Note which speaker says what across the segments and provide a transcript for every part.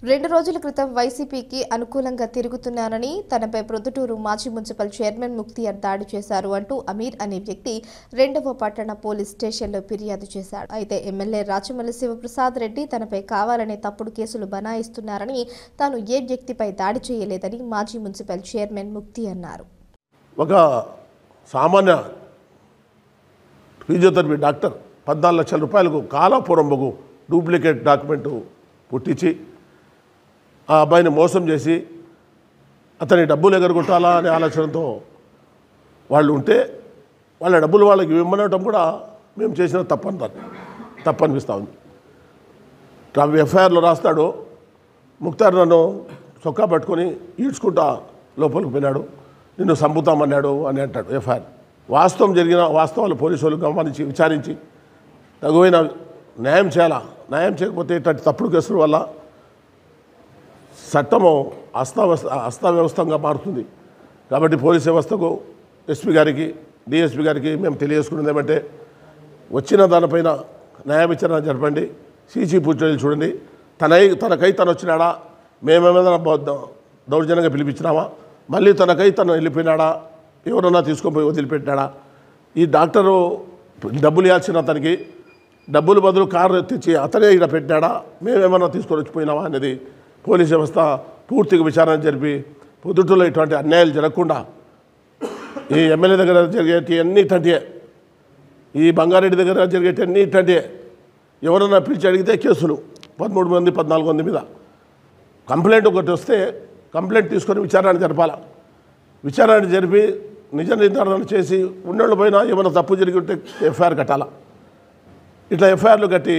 Speaker 1: 2 రోజుల క్రితం వైసీపీకి అనుకూలంగా తిరుగుతున్నారని తనపై ప్రొద్దుటూరు మాజీ మున్సిపల్ చైర్మన్ ముక్తియార్ దాడి చేశారు అంటూ అమీర్ అనే వ్యక్తి 2వ పట్టణ పోలీస్ స్టేషన్లో ఫిర్యాదు చేశాడు. అయితే ఎమ్మెల్యే రాచమల్లి శివప్రసాద్ రెడ్డి తనపై కావాలనే తప్పుడు కేసులు బనాయిస్తున్నారని, తాను ఏ వ్యక్తిపై దాడి చేయలేదని మాజీ మున్సిపల్ చైర్మన్ ముక్తి అన్నారు.
Speaker 2: ఒక సామాన్య ఫిజియోథెరపీ డాక్టర్ 14 లక్షల రూపాయలకు కాలాపురంబకు డూప్లికేట్ డాక్యుమెంట్ పుట్టించి ఆ అబ్బాయిని మోసం చేసి అతని డబ్బులు ఎగరగొట్టాలా అనే ఆలోచనతో వాళ్ళు ఉంటే వాళ్ళ డబ్బులు వాళ్ళకి ఇవ్వమనటం కూడా మేము చేసిన తప్పనిపిస్తూ ఉంది. ఎఫ్ఐఆర్లో రాస్తాడు, ముక్తార్ నన్ను చొక్కా పట్టుకొని ఈడ్చుకుంటా లోపలికి పోయినాడు, నిన్ను చంపుతామన్నాడు అని అంటాడు ఎఫ్ఐఆర్. వాస్తవాలు పోలీసు వాళ్ళు గమనించి విచారించి తగువైన న్యాయం చేయాలా. న్యాయం చేయకపోతే ఇట్లాంటి తప్పుడు కేసుల వల్ల చట్టము అస్తవ్యవస్థంగా మారుతుంది. కాబట్టి పోలీస్ వ్యవస్థకు, ఎస్పీ గారికి, డిఎస్పీ గారికి మేము తెలియజేసుకున్నది ఏమంటే, వచ్చిన దానిపైన న్యాయ విచారణ జరపండి, సీసీ ఫుటేజ్ చూడండి. తనకై తను వచ్చినాడా, మేమేమైనా దౌర్జన్యంగా పిలిపించినామా, మళ్ళీ తనకై తను వెళ్ళిపోయినాడా, ఎవరన్నా తీసుకొని పోయి వదిలిపెట్టినాడా, ఈ డాక్టరు డబ్బులు ఇవ్వాల్సిన అతనికి డబ్బులు బదులు కారు తెచ్చి అతనే ఇక్కడ పెట్టినాడా, మేమేమన్నా తీసుకొని వచ్చిపోయినావా అనేది పోలీస్ వ్యవస్థ పూర్తిగా విచారణ జరిపి పొద్దుటూరులో ఇటువంటి అన్యాయాలు జరగకుండా, ఈ ఎమ్మెల్యే దగ్గర జరిగేటి అన్నీ ఇట్లాంటివే, ఈ బంగారెడ్డి దగ్గర జరిగేటి అన్నీ ఇట్లాంటివే. ఎవరన్నా పిలిచి అడిగితే కేసులు 13 మంది 14 మంది మీద కంప్లైంట్ ఒకటి వస్తే కంప్లైంట్ తీసుకొని విచారణ జరపాల. విచారణ జరిపి నిజ నిర్ధారణ చేసి ఉన్నోళ్ళు పోయినా ఏమైనా తప్పు జరిగి ఉంటే ఎఫ్ఐఆర్ కట్టాలా. ఇట్లా ఎఫ్ఐఆర్లు కట్టి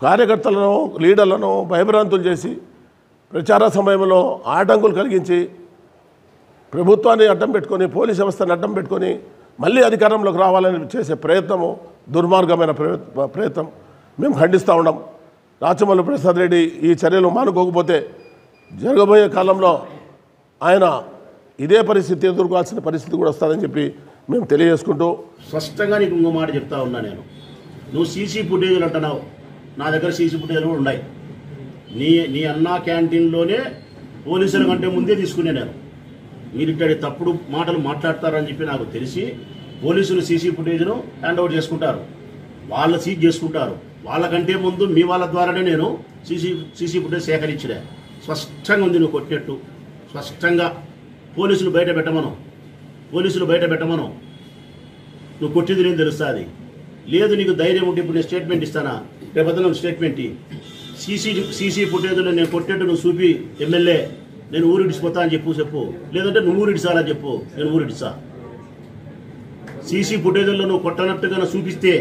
Speaker 2: కార్యకర్తలను, లీడర్లను భయభ్రాంతులు చేసి ప్రచార సమయంలో ఆటంకులు కలిగించి ప్రభుత్వాన్ని అడ్డం పెట్టుకొని, పోలీస్ వ్యవస్థను అడ్డం పెట్టుకొని మళ్ళీ అధికారంలోకి రావాలని చేసే ప్రయత్నము దుర్మార్గమైన ప్రయత్నం మేము ఖండిస్తూ ఉన్నాం. రాచమల్లి ప్రసాద్ రెడ్డి ఈ చర్యలు మానుకోకపోతే జరగబోయే కాలంలో ఆయన ఇదే పరిస్థితి ఎదుర్కోవాల్సిన పరిస్థితి కూడా వస్తుందని చెప్పి మేము తెలియజేసుకుంటూ,
Speaker 3: స్పష్టంగా నీకు ఇంకో మాట చెప్తా ఉన్నా నేను. నువ్వు సీసీ ఫుటేజ్లు అంటున్నావు, నా దగ్గర సీసీ ఫుటేజ్లు కూడా ఉన్నాయి. నీ అన్నా క్యాంటీన్లోనే పోలీసుల కంటే ముందే తీసుకునే నేను. మీరు ఇక్కడి తప్పుడు మాటలు మాట్లాడతారని చెప్పి నాకు తెలిసి పోలీసులు సీసీ ఫుటేజ్ను హ్యాండ్ ఓవర్ చేసుకుంటారు, వాళ్ళు సీజ్ చేసుకుంటారు. వాళ్ళకంటే ముందు మీ వాళ్ళ ద్వారానే నేను సీసీ ఫుటేజ్ సేకరించలే. స్పష్టంగా ఉంది నువ్వు కొట్టినట్టు. స్పష్టంగా పోలీసులు బయట పెట్టమను, నువ్వు కొట్టింది నేను తెలుస్తుంది. లేదు నీకు ధైర్యం ఉంటే ఇప్పుడు నేను స్టేట్మెంట్ ఇస్తానా, రేపొద్దున స్టేట్మెంట్ సీసీ ఫుటేజ్లో నేను కొట్టేట్టు నువ్వు చూపి, ఎమ్మెల్యే నేను ఊరిడిచిపోతా అని చెప్పు. లేదంటే నువ్వు ఊరిడిచాలని చెప్పు, నేను ఊరిడిచా. సీసీ ఫుటేజ్లో నువ్వు కొట్టనట్టుగా చూపిస్తే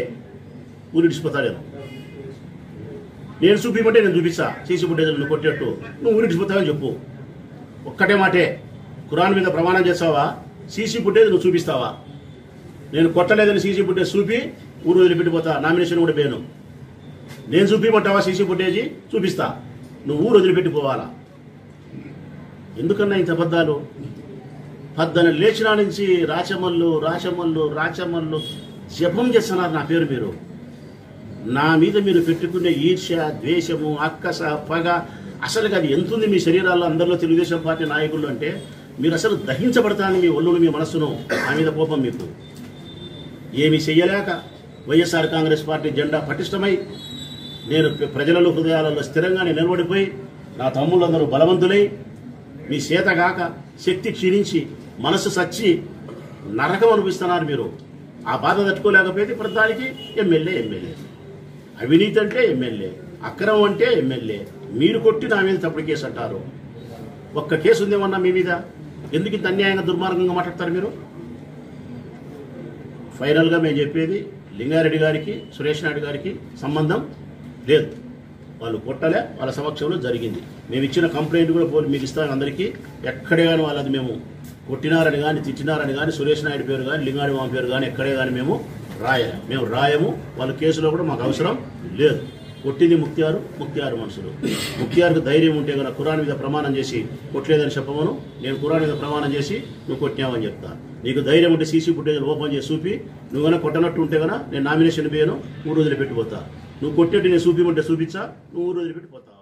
Speaker 3: ఊరిడిచిపోతా. నేను చూపిమంటే నేను చూపిస్తా. సీసీ ఫుటేజ్లో నువ్వు కొట్టేట్టు నువ్వు ఊరిడిచిపోతావని చెప్పు. ఒక్కటే మాటే, ఖురాన్ మీద ప్రమాణం చేస్తావా, సీసీ ఫుటేజ్ నువ్వు చూపిస్తావా? నేను కొట్టలేదని సీసీ ఫుటేజ్ చూపి ఊరు వదిలిపెట్టిపోతా, నామినేషన్ కూడా పేను. నేను చూపిమంటావా సీసీ ఫుటేజ్? చూపిస్తా, నువ్వు ఊరు వదిలిపెట్టిపోవాలా. ఎందుకన్నా ఇంత అబద్ధాలు? పద్దన లేచిన నుంచి రాచమల్లు జపం చేస్తున్నారు నా పేరు. మీరు నా మీద మీరు పెట్టుకునే ఈర్ష్య, ద్వేషము, అక్కస, పగ అసలు అది ఎంతుంది మీ శరీరాల్లో? అందరిలో తెలుగుదేశం పార్టీ నాయకులు అంటే మీరు అసలు దహించబడతాను, మీ ఒళ్ళును, మీ మనస్సును. ఆ మీద కోపం మీకు. ఏమీ చెయ్యలేక వైఎస్ఆర్ కాంగ్రెస్ పార్టీ జెండా పటిష్టమై నేను ప్రజలలో హృదయాలలో స్థిరంగా నిలబడిపోయి, నా తమ్ముళ్ళందరూ బలవంతులై, మీ చేతగాక శక్తి క్షీణించి మనసు సచ్చి నరకం అనిపిస్తున్నారు మీరు. ఆ బాధ తట్టుకోలేకపోతే ప్రధానికి ఎమ్మెల్యే, అవినీతి అంటే ఎమ్మెల్యే, అక్రమం అంటే ఎమ్మెల్యే. మీరు కొట్టి నా మీద తప్పుడు కేసు అంటారు. ఒక్క కేసు ఉందేమన్నా మీ మీద? ఎందుకు ఇంత అన్యాయంగా దుర్మార్గంగా మాట్లాడతారు మీరు? ఫైనల్గా మేము చెప్పేది, లింగారెడ్డి గారికి, సురేష్ నాయుడు గారికి సంబంధం లేదు. వాళ్ళు కొట్టలే, వాళ్ళ సమక్షంలో జరిగింది. మేము ఇచ్చిన కంప్లైంట్ కూడా మీకు ఇస్తాను అందరికీ. ఎక్కడే కానీ వాళ్ళది మేము కొట్టినారని కానీ, తిట్టినారని కానీ, సురేష్ నాయుడు పేరు కానీ, లింగారెడ్డి మామ పేరు కానీ ఎక్కడే కానీ మేము రాయము. వాళ్ళ కేసులో కూడా మాకు అవసరం లేదు. కొట్టింది ముక్తియారు మనుషులు. ముక్తియారుకు ధైర్యం ఉంటే కనుక ఖురాన్ మీద ప్రమాణం చేసి కొట్టలేదని చెప్పమను. నేను ఖురాన్ మీద ప్రమాణం చేసి నువ్వు కొట్టినావని చెప్తా. నీకు ధైర్యం ఉంటే సీసీ ఫుటేజ్ ఓపెన్ చేసి చూపి, నువ్వు కనుక కొట్టనట్టు ఉంటే కనుక నేను నామినేషన్ వేయను, 3 రోజులు పెట్టిపోతా. నువ్వు కొట్టేట్టు నేను చూపిమంటే చూపించా, నువ్వు 3 రోజులు పెట్టిపోతా.